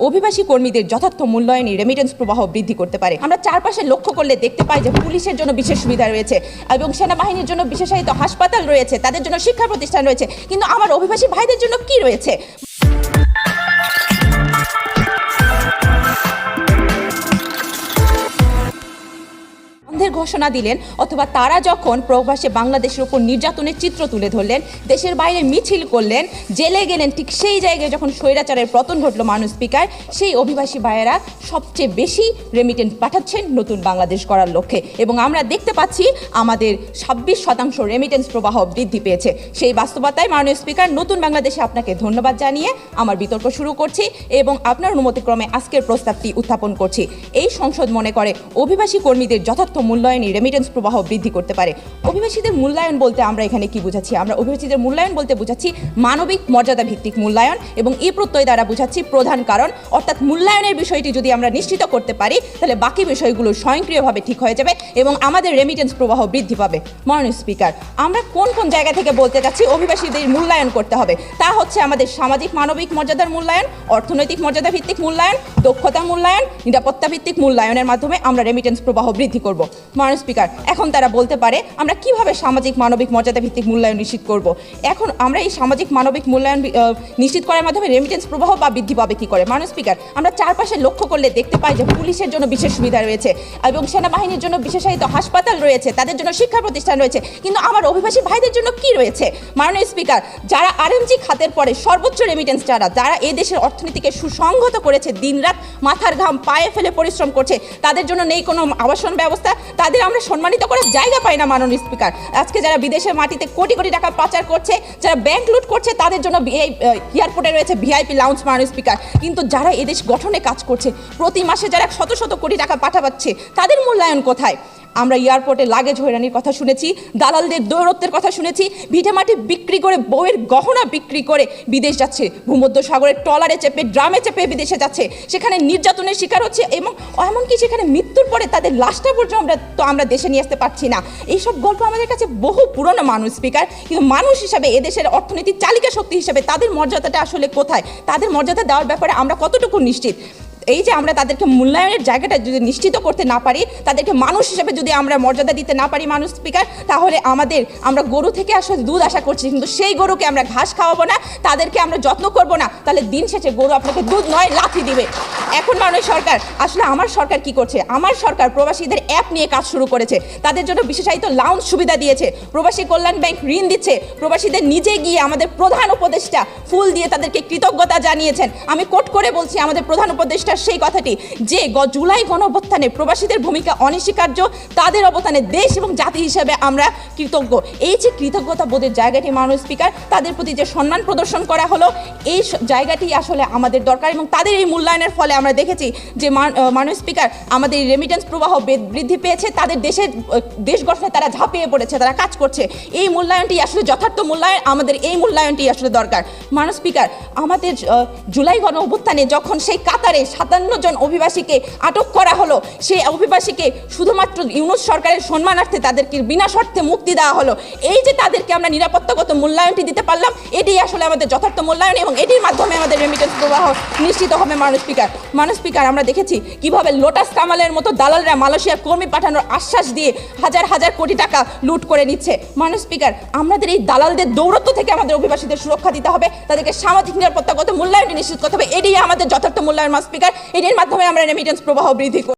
অভিবাসী কর্মীদের যথার্থ মূল্যায়নে রেমিটেন্স প্রবাহ বৃদ্ধি করতে পারে। আমরা চারপাশে লক্ষ্য করলে দেখতে পাই যে পুলিশের জন্য বিশেষ সুবিধা রয়েছে এবং সেনাবাহিনীর জন্য বিশেষায়িত হাসপাতাল রয়েছে, তাদের জন্য শিক্ষা প্রতিষ্ঠান রয়েছে, কিন্তু আমার অভিবাসী ভাইদের জন্য কি রয়েছে? ঘোষণা দিলেন অথবা তারা যখন প্রবাসে বাংলাদেশের উপর নির্যাতনের চিত্র তুলে ধরলেন, দেশের বাইরে মিছিল করলেন, জেলে গেলেন, ঠিক সেই জায়গায় যখন স্বৈরাচারের পতন ঘটলো মাননীয় স্পিকার, সেই অভিবাসী ভাইয়েরা সবচেয়ে বেশি রেমিটেন্স পাঠাচ্ছেন নতুন বাংলাদেশ করার লক্ষ্যে এবং আমরা দেখতে পাচ্ছি আমাদের 26% রেমিটেন্স প্রবাহ বৃদ্ধি পেয়েছে। সেই বাস্তবতায় মাননীয় স্পিকার, নতুন বাংলাদেশে আপনাকে ধন্যবাদ জানিয়ে আমার বিতর্ক শুরু করছি এবং আপনার অনুমতিক্রমে আজকের প্রস্তাবটি উত্থাপন করছি। এই সংসদ মনে করে অভিবাসী কর্মীদের যথার্থ মূল্যায়নে রেমিটেন্স প্রবাহ বৃদ্ধি করতে পারে। অভিবাসীদের মূল্যায়ন বলতে আমরা এখানে কি বুঝাচ্ছি? আমরা অভিবাসীদের মূল্যায়ন বলতে বুঝাচ্ছি মানবিক মর্যাদা ভিত্তিক মূল্যায়ন এবং এই প্রত্যয় দ্বারা বুঝাচ্ছি প্রধান কারণ, অর্থাৎ মূল্যায়নের বিষয়টি যদি আমরা নিশ্চিত করতে পারি তাহলে বাকি বিষয়গুলো স্বয়ংক্রিয়ভাবে ঠিক হয়ে যাবে এবং আমাদের রেমিটেন্স প্রবাহ বৃদ্ধি পাবে। মাননীয় স্পিকার, আমরা কোন কোন জায়গা থেকে বলতে চাচ্ছি অভিবাসীদের মূল্যায়ন করতে হবে? তা হচ্ছে আমাদের সামাজিক মানবিক মর্যাদার মূল্যায়ন, অর্থনৈতিক মর্যাদা ভিত্তিক মূল্যায়ন, দক্ষতা মূল্যায়ন, নিরাপত্তা ভিত্তিক মূল্যায়নের মাধ্যমে আমরা রেমিটেন্স প্রবাহ বৃদ্ধি করব। মাননীয় স্পিকার, এখন তারা বলতে পারে আমরা কিভাবে সামাজিক মানবিক মর্যাদা ভিত্তিক মূল্যায়ন নিশ্চিত করব? এখন আমরা এই সামাজিক মানবিক মূল্যায়ন নিশ্চিত করার মাধ্যমে রেমিটেন্স প্রবাহ বা বৃদ্ধি পাবে কি করে? মাননীয় স্পিকার, আমরা চারপাশে লক্ষ্য করলে দেখতে পাই যে পুলিশের জন্য বিশেষ সুবিধা রয়েছে এবং সেনাবাহিনীর জন্য বিশেষায়িত হাসপাতাল রয়েছে, তাদের জন্য শিক্ষা প্রতিষ্ঠান রয়েছে, কিন্তু আমার অভিবাসী ভাইদের জন্য কি রয়েছে? মাননীয় স্পিকার, যারা আরএমজি খাতের পরে সর্বোচ্চ রেমিটেন্স যারা এই দেশের অর্থনীতিকে সুসংহত করেছে, দিনরাত মাথার ঘাম পায়ে ফেলে পরিশ্রম করছে, তাদের জন্য নেই কোনো আবাসন ব্যবস্থা, তাদের আমরা সম্মানিত করার জায়গা পাই না। মাননীয় স্পিকার, আজকে যারা বিদেশের মাটিতে কোটি কোটি টাকা পাচার করছে, যারা ব্যাংক লুট করছে, তাদের জন্য এয়ারপোর্টে রয়েছে ভিআইপি লাউঞ্জ। মাননীয় স্পিকার, কিন্তু যারা এদেশ গঠনে কাজ করছে, প্রতি মাসে যারা শত শত কোটি টাকা পাঠাচ্ছে, তাদের মূল্যায়ন কোথায়? আমরা এয়ারপোর্টে লাগেজ হয়রানির কথা শুনেছি, দালালদের দৌরত্বের কথা শুনেছি, ভিটেমাটি বিক্রি করে, বউয়ের গহনা বিক্রি করে বিদেশ যাচ্ছে, ভূমধ্য সাগরের ট্রলারে চেপে, ড্রামে চেপে বিদেশে যাচ্ছে, সেখানে নির্যাতনের শিকার হচ্ছে এবং এমনকি সেখানে মৃত্যুর পরে তাদের লাশটা পর্যন্ত আমরা দেশে নিয়ে আসতে পারছি না। এইসব গল্প আমাদের কাছে বহু পুরনো। মাননীয় স্পিকার, কিন্তু মানুষ হিসাবে, এদেশের অর্থনীতির চালিকা শক্তি হিসাবে তাদের মর্যাদাটা আসলে কোথায়? তাদের মর্যাদা দেওয়ার ব্যাপারে আমরা কতটুকু নিশ্চিত? এই যে আমরা তাদেরকে মূল্যায়নের জায়গাটা যদি নিশ্চিত করতে না পারি, তাদেরকে মানুষ হিসেবে যদি আমরা মর্যাদা দিতে না পারি মাননীয় স্পিকার, তাহলে আমরা গরু থেকে আসলে দুধ আশা করছি, কিন্তু সেই গরুকে আমরা ঘাস খাওয়াবো না, তাদেরকে আমরা যত্ন করব না, তাহলে দিন শেষে গরু আপনাকে দুধ নয় লাথি দিবে। এখন মাননীয় সরকার, আসলে আমার সরকার কি করছে? আমার সরকার প্রবাসীদের অ্যাপ নিয়ে কাজ শুরু করেছে, তাদের জন্য বিশেষায়িত লাউঞ্জ সুবিধা দিয়েছে, প্রবাসী কল্যাণ ব্যাংক ঋণ দিচ্ছে, প্রবাসীদের নিজে গিয়ে আমাদের প্রধান উপদেষ্টা ফুল দিয়ে তাদেরকে কৃতজ্ঞতা জানিয়েছেন। আমি কোট করে বলছি আমাদের প্রধান উপদেষ্টা সেই কথাটি যে জুলাই গণঅভ্যুত্থানে প্রবাসীদের ভূমিকা অনস্বীকার্য, তাদের অবদানে দেশ এবং জাতি হিসেবে আমরা কৃতজ্ঞ। এই যে কৃতজ্ঞতা বোধের জায়গাটি মাননীয় স্পিকার, তাদের প্রতি যে সম্মান প্রদর্শন করা হলো, এই জায়গাটি আসলে আমাদের দরকার এবং তাদের এই মূল্যায়নের ফলে আমরা দেখেছি যে মাননীয় স্পিকার, আমাদের রেমিটেন্স প্রবাহ বৃদ্ধি পেয়েছে, তাদের দেশ গঠনে তারা ঝাঁপিয়ে পড়েছে, তারা কাজ করছে। এই মূল্যায়নটি আসলে যথার্থ মূল্যায়ন, আমাদের এই মূল্যায়নটি আসলে দরকার। মাননীয় স্পিকার, আমাদের জুলাই গণঅভ্যুত্থানে যখন সেই কাতারে 57 জন অভিবাসীকে আটক করা হলো, সেই অভিবাসীকে শুধুমাত্র ইউনূস সরকারের সম্মানার্থে তাদেরকে বিনা শর্তে মুক্তি দেওয়া হলো। এই যে তাদেরকে আমরা নিরাপত্তাগত মূল্যায়নটি দিতে পারলাম, এটাই আসলে আমাদের যথার্থ মূল্যায়ন এবং এটির মাধ্যমে আমাদের রেমিটেন্স প্রবাহ নিশ্চিত হবে। মাননীয় স্পিকার, আমরা দেখেছি কিভাবে লোটাস কামালের মতো দালালরা মালয়েশিয়ার কর্মী পাঠানোর আশ্বাস দিয়ে হাজার হাজার কোটি টাকা লুট করে নিচ্ছে। মাননীয় স্পিকার, আমাদের এই দালালদের দৌরত্ব থেকে আমাদের অভিবাসীদের সুরক্ষা দিতে হবে, তাদেরকে সামাজিক নিরাপত্তাগত মূল্যায়নটি নিশ্চিত করতে হবে। এটাই আমাদের যথার্থ মূল্যায়ন। মাননীয় স্পিকার, এটির মাধ্যমে আমরা রেমিটেন্স প্রবাহ বৃদ্ধি